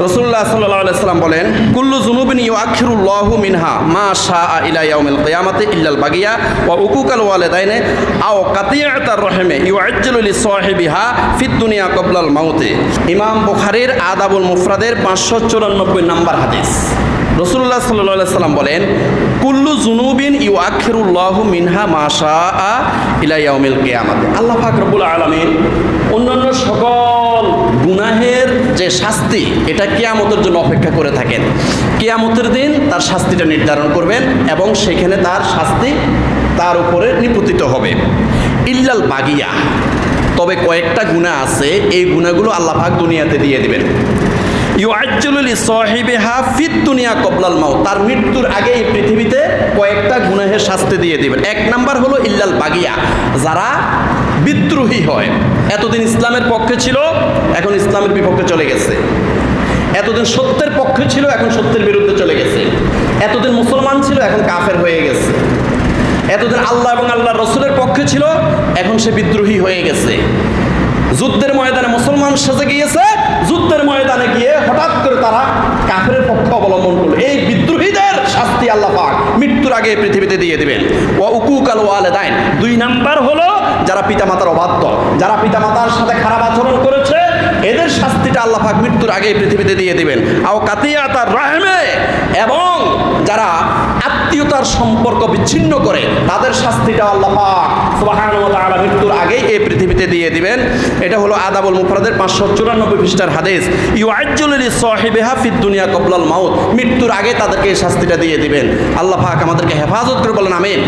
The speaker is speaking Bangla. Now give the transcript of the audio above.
রাসূলুল্লাহ সাল্লাল্লাহু আলাইহি ওয়াসাল্লাম বলেন, কুল্লু যুনুবিন ইউআখিরুল্লাহু মিনহা মা শাআ ইলা ইয়াউমিল কিয়ামাতি ইল্লাল বাগিয়া ওয়া উকুকাল ওয়ালিদাইনি আও কাতিআতার রহিমি ইউআজ্জিলু লিসাহিবিহা ফিদ দুনিয়া ক্বাবলাল মাউতি। ইমাম বুখারীর আদাবুল মুফরাদের 594 নম্বর হাদিস। রাসূলুল্লাহ সাল্লাল্লাহু আলাইহি ওয়াসাল্লাম বলেন, কুল্লু যুনুবিন ইউআখিরুল্লাহু মিনহা মা শাআ ইলা ইয়াউমিল কিয়ামাতি। আল্লাহ পাক রব্বুল আলামিন অন্যান্য সকল গুনাহের যে শাস্তি, এটা কিয়ামতের জন্য অপেক্ষা করে থাকেন। কিয়ামতের দিন তার শাস্তিটা নির্ধারণ করবেন এবং সেখানে তার শাস্তি তার উপরে নিপতিত হবে। ইল্লাল বাগিয়া, তবে কয়েকটা গুনাহ আছে, এই গুনাহগুলো আল্লাহ পাক দুনিয়াতে দিয়ে দিবেন। ইউআজ্জিলু লিসাহিবিহা ফিদ দুনিয়া ক্বাবলাল মাউত, তার মৃত্যুর আগে এই পৃথিবীতে কয়েকটা গুনাহের শাস্তি দিয়ে দিবেন। এক নাম্বার হলো ইল্লাল বাগিয়া, যারা বিদ্রোহী হয়। এতদিন ইসলামের পক্ষে ছিল, এখন ইসলামের বিপক্ষে চলে গেছে। এতদিন সত্যের পক্ষে ছিল, এখন সত্যের বিরুদ্ধে চলে গেছে। এতদিন মুসলমান ছিল, এখন কাফের হয়ে গেছে। এতদিন আল্লাহ এবং আল্লাহর রাসূলের পক্ষে ছিল, এখন সে বিদ্রোহী হয়ে গেছে। যুদ্ধের ময়দানে মুসলমান সেজে গিয়েছে, যুদ্ধের ময়দানে গিয়ে হঠাৎ করে তারা কাফেরের পক্ষ অবলম্বন করলো। এই বিদ্রোহীদের শাস্তি আল্লাহ পাক মৃত্যুর আগে পৃথিবীতে দিয়ে দিবেন। ওয়া উকুকাল ওয়ালিদাইন, দুই নাম্বার হলো যারা পিতামাতার অবাধ্য, যারা পিতামাতার সাথে খারাপ আচরণ করেছে, এদের শাস্তিটা আল্লাহ পাক মৃত্যুর আগে পৃথিবীতে দিয়ে দিবেন। আও কাতিয়াতার রাহমে, এবং যারা আত্মীয়তার সম্পর্ক বিচ্ছিন্ন করে, তাদের শাস্তিটা আল্লাহ পাক সুবহানাহু ওয়া তাআলা মৃত্যুর আগেই এই পৃথিবীতে দিয়ে দিবেন। এটা হলো আদাবুল মুফরাদের 594 পৃষ্ঠার হাদিস। ইউআজ্জিলু লিসাহিবিহা ফিদ দুনিয়া ক্বাবলাল মাউত, মৃত্যুর আগে তাদেরকে এই শাস্তিটা দিয়ে দিবেন। আল্লাহ পাক আমাদেরকে হেফাজত করে বলেন আমিন।